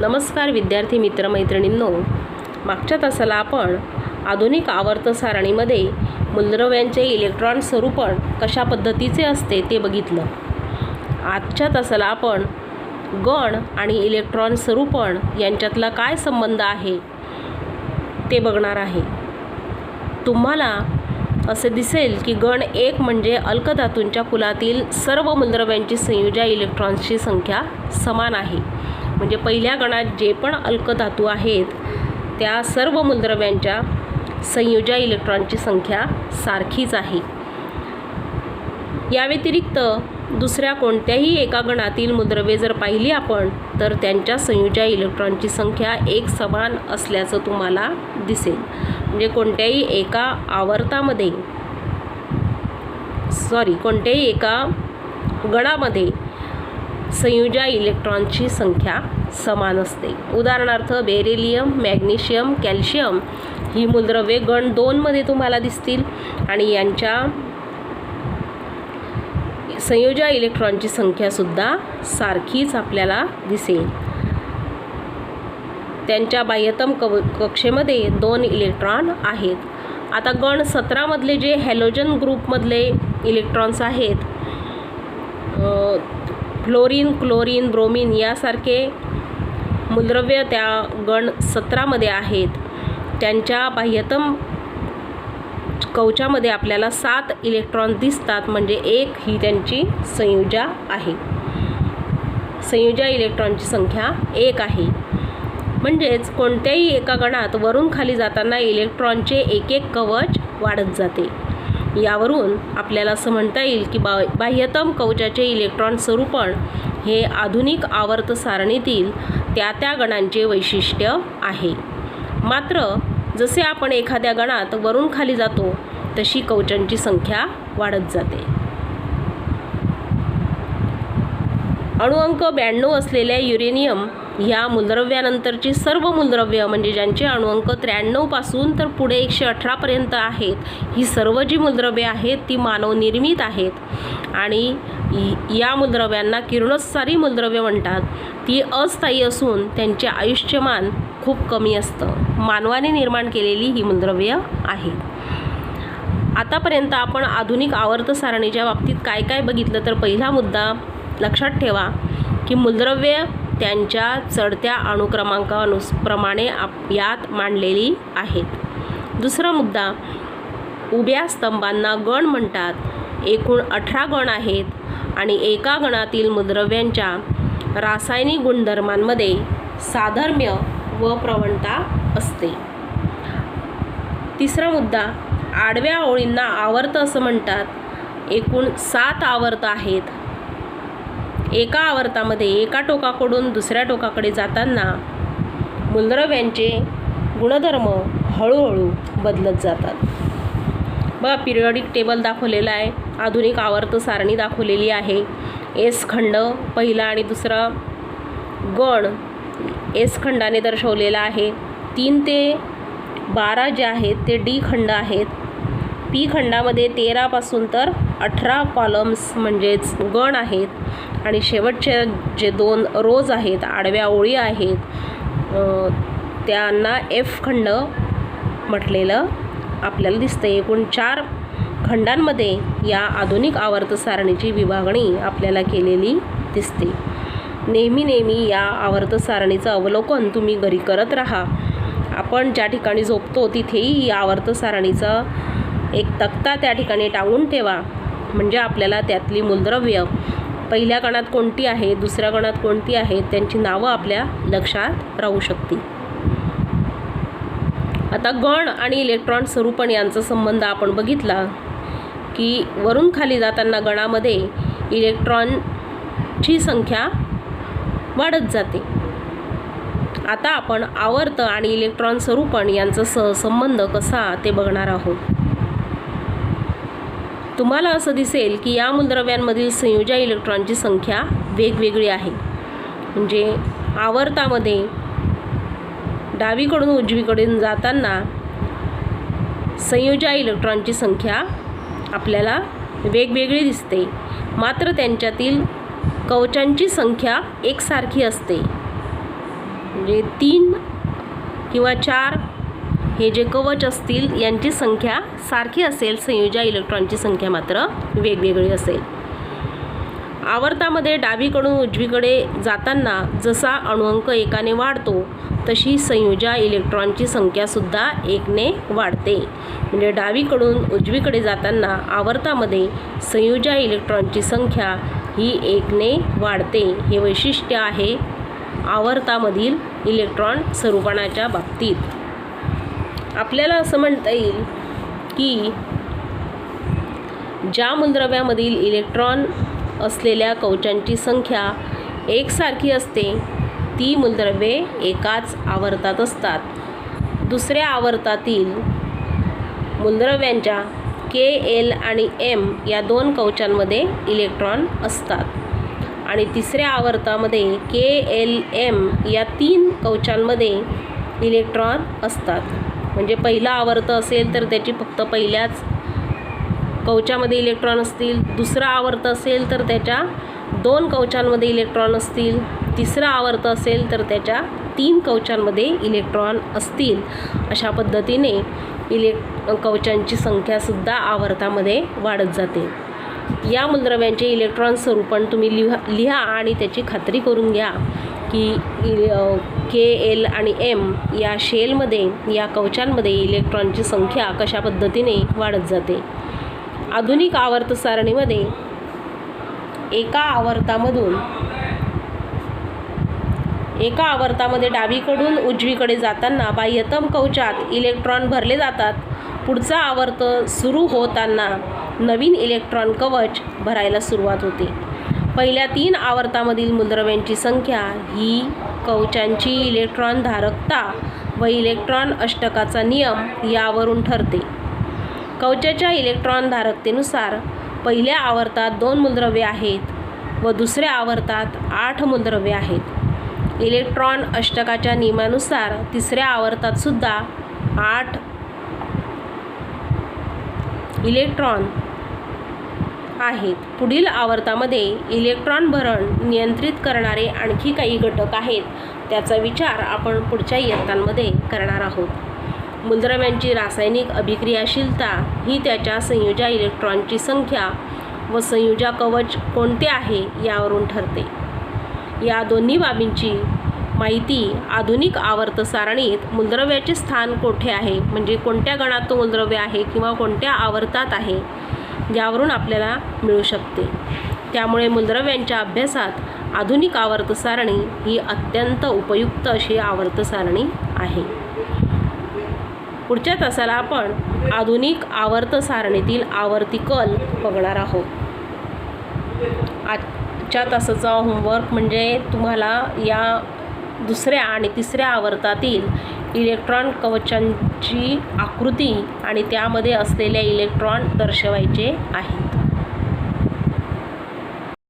नमस्कार विद्यार्थी मित्रमैत्रिणींनो, मागच्या तासाला आपण आधुनिक आवर्त सारणीमध्ये मूलद्रव्यांचे इलेक्ट्रॉन स्वरूपण कशा पद्धतीचे असते ते बघितलं. आजच्या तासाला आपण गण आणि इलेक्ट्रॉन स्वरूपण यांच्यातला काय संबंध आहे ते बघणार आहे. तुम्हाला असे दिसेल की गण एक म्हणजे अल्कधातूंच्या कुलातील सर्व मूलद्रव्यांची संयोज्य इलेक्ट्रॉन्सची संख्या समान आहे. म्हणजे पहिल्या गणात जे पण अल्कधातू आहेत त्या सर्व मूलद्रव्यांच्या संयोज्य इलेक्ट्रॉनची संख्या सारखीच आहे. या व्यतिरिक्त दुसऱ्या कोणत्याही एका गणातील मूलद्रव्ये जर पाहिली आपण तर त्यांच्या संयोज्य इलेक्ट्रॉनची संख्या एक समान असल्याचं तुम्हाला दिसेल. म्हणजे कोणत्याही एका गणामध्ये संयोज्य इलेक्ट्रॉनची संख्या समान असते. उदाहरणार्थ बेरिलियम, मॅग्नेशियम, कॅल्शियम ही मूलद्रव्ये गण 2 मध्ये तुम्हाला दिसतील आणि यांच्या संयोज्य इलेक्ट्रॉनची संख्यासुद्धा सारखीच आपल्याला दिसेल. त्यांच्या बाह्यतम कक्षेमध्ये 2 इलेक्ट्रॉन आहेत. आता गण 17 मधले जे हॅलोजन ग्रुपमधले इलेक्ट्रॉन्स आहेत, फ्लोरीन, क्लोरीन, ब्रोमीन यासारखे मूलद्रव्य त्या गण 17 मध्ये आहेत. त्यांच्या बाह्यतम कवचामध्ये आपल्याला 7 इलेक्ट्रॉन दिसतात. म्हणजे 1 ही त्यांची संयोज्य आहे. संयोज्य इलेक्ट्रॉनची संख्या 1 आहे. म्हणजेच कोणत्याही एका गणात वरून खाली जाताना इलेक्ट्रॉनचे एक कवच वाढत जाते. यावरून आपल्याला असं म्हणता येईल की बाह्यतम कवचाचे इलेक्ट्रॉन स्वरूपण हे आधुनिक आवर्त सारणीतील त्या गणांचे वैशिष्ट्य आहे. मात्र जसे आपण एखाद्या गणात वरून खाली जातो तशी कवचांची संख्या वाढत जाते. अणुअंक 92 असलेल्या युरेनियम ह्या मूलद्रव्यानंतरची सर्व मूलद्रव्य म्हणजे ज्यांचे अणुअंक 93 पासून तर पुढे 118 पर्यंत आहेत, ही सर्व जी मूलद्रव्ये आहेत ती मानवनिर्मित आहेत आणि या मूलद्रव्यांना किरणोत्सारी मूलद्रव्य म्हणतात. ती अस्थायी असून त्यांचे आयुष्यमान खूप कमी असतं. मानवाने निर्माण केलेली ही मूलद्रव्य आहेत. आतापर्यंत आपण आधुनिक आवर्त सारणीच्या बाबतीत काय काय बघितलं तर पहिला मुद्दा लक्षात ठेवा की मूलद्रव्ये त्यांच्या चढत्या अणुक्रमांकाप्रमाणे यात मांडलेली आहेत. दुसरा मुद्दा, उभ्या स्तंभांना गण म्हणतात. एकूण 18 गण आहेत आणि एका गणातील मूलद्रव्यांच्या रासायनिक गुणधर्मांमध्ये साधर्म्य व प्रवणता असते. तिसरा मुद्दा, आडव्या ओळींना आवर्त असं म्हणतात. एकूण 7 आवर्त आहेत. एका आवर्तामध्ये एका टोकाकडून दुसऱ्या टोकाकडे जाताना मूलद्रव्यांचे गुणधर्म हळूहळू बदलत जातात. बघा, पिरियॉडिक टेबल दाखवलेला आहे. आधुनिक आवर्त सारणी दाखवलेली आहे. एस खंड पहिला आणि दुसरा गण एस खंडाने दर्शवलेला आहे. 3 ते 12 जे आहेत ते डी खंड आहेत. पी खंडामध्ये 13 पासून तर 18 कॉलम्स म्हणजेच गण आहेत आणि शेवटचे जे 2 रोज आहेत, आडव्या ओळी आहेत, त्यांना एफ खंड म्हटलेलं आपल्याला दिसतं. एकूण 4 खंडांमध्ये या आधुनिक आवर्त सारणीची विभागणी आपल्याला केलेली दिसते. नेहमी या आवर्त सारणीचं अवलोकन तुम्ही घरी करत राहा. आपण ज्या ठिकाणी झोपतो तिथेही या आवर्त सारणीचा एक तक्ता त्या ठिकाणी टांगून ठेवा. म्हणजे आपल्याला त्यातली मूलद्रव्य पहिल्या गणात कोणती आहे, दुसऱ्या गणात कोणती आहेत, त्यांची नावं आपल्या लक्षात राहू शकतील. आता गण आणि इलेक्ट्रॉन स्वरूपण यांचा संबंध आपण बघितला की वरून खाली जाताना गणामध्ये इलेक्ट्रॉनची संख्या वाढत जाते. आता आपण आवर्त आणि इलेक्ट्रॉन स्वरूपण यांचा सहसंबंध कसा ते बघणार आहोत. तुम्हाला असं दिसेल की या मूलद्रव्यांमधील संयोज्य इलेक्ट्रॉनची संख्या वेगवेगळी आहे. म्हणजे आवर्तामध्ये डावीकडून उजवीकडून जाताना संयोज्य इलेक्ट्रॉनची संख्या आपल्याला वेगवेगळी दिसते. मात्र त्यांच्यातील कवचांची संख्या एकसारखी असते. म्हणजे 3 किंवा 4 हे जे कवच असतील यांची संख्या सारखी असेल, संयोजी इलेक्ट्रॉनची संख्या मात्र वेगवेगळी असेल. आवर्तामध्ये डावीकडून उजवीकडे जाताना जसा अणुअंक 1 वाढतो तशी संयोजी इलेक्ट्रॉनची संख्यासुद्धा 1 वाढते. म्हणजे डावीकडून उजवीकडे जाताना आवर्तामध्ये संयोजी इलेक्ट्रॉनची संख्या ही 1 वाढते. हे वैशिष्ट्य आहे आवर्तामधील इलेक्ट्रॉन स्वरूपणाच्या बाबतीत. आपल्याला असं म्हणता येईल की ज्या मूलद्रव्यामधील इलेक्ट्रॉन असलेल्या कवचांची संख्या एकसारखी असते ती मूलद्रव्ये एकाच आवर्तात असतात. दुसऱ्या आवर्तातील मूलद्रव्यांच्या Kl आणि M या 2 कवचांमध्ये इलेक्ट्रॉन असतात आणि तिसऱ्या आवर्तामध्ये KlM या 3 कवचांमध्ये इलेक्ट्रॉन असतात. म्हणजे पहिला आवर्त असेल तर त्याची फक्त पहिल्याच कवचामध्ये इलेक्ट्रॉन असतील, दुसरा आवर्त असेल तर त्याच्या 2 कवचांमध्ये इलेक्ट्रॉन असतील, तिसरा आवर्त असेल तर त्याच्या 3 कवचांमध्ये इलेक्ट्रॉन असतील. अशा पद्धतीने कवचांची संख्यासुद्धा आवर्तामध्ये वाढत जाते. या मूलद्रव्यांचे इलेक्ट्रॉन स्वरूपण तुम्ही लिहा आणि त्याची खात्री करून घ्या की Kl आणि M या शेलमध्ये, या कवचांमध्ये इलेक्ट्रॉनची संख्या कशा पद्धतीने वाढत जाते. आधुनिक आवर्त सारणीमध्ये एका आवर्तामध्ये डावीकडून उजवीकडे जाताना बाह्यतम कवचात इलेक्ट्रॉन भरले जातात. पुढचा आवर्त सुरू होताना नवीन इलेक्ट्रॉन कवच भरायला सुरुवात होते. पहिल्या 3 आवर्तामधील मूलद्रव्यांची संख्या ही कवचांची इलेक्ट्रॉन धारकता व इलेक्ट्रॉन अष्टकाचा नियम यावरून ठरते. कवचाच्या इलेक्ट्रॉन धारकतेनुसार पहिल्या आवर्तात 2 मूलद्रव्ये आहेत व दुसऱ्या आवर्तात 8 मूलद्रव्ये आहेत. इलेक्ट्रॉन अष्टकाच्या नियमानुसार तिसऱ्या आवर्तात सुद्धा 8 इलेक्ट्रॉन आहेत. पुढील आवर्तामध्ये इलेक्ट्रॉन भरण नियंत्रित करणारे आणखी काही घटक आहेत, त्याचा विचार आपण पुढच्या इयत्तांमध्ये करणार आहोत. मूलद्रव्यांची रासायनिक अभिक्रियाशीलता ही त्याच्या संयोजी इलेक्ट्रॉनची संख्या व संयोजी कवच कोणते आहे यावरून ठरते. या दोन्ही बाबींची माहिती आधुनिक आवर्त सारणीत मूलद्रव्याचे स्थान कोठे आहे, म्हणजे कोणत्या गणात तो मूलद्रव्य आहे किंवा कोणत्या आवर्तात आहे यावरून आपल्याला मिळू शकते. त्यामुळे मूलद्रव्यांच्या अभ्यासात आधुनिक आवर्त सारणी ही अत्यंत उपयुक्त अशी आवर्त सारणी आहे. पुढच्या तासाला आपण आधुनिक आवर्त सारणीतील आवर्ती कल बघणार आहोत. आजच्या तासाचा होमवर्क म्हणजे तुम्हाला या दुसऱ्या आणि तिसऱ्या आवर्तातील इलेक्ट्रॉन कवचांची आकृती आणि त्यामध्ये असलेले इलेक्ट्रॉन दर्शवायचे आहेत.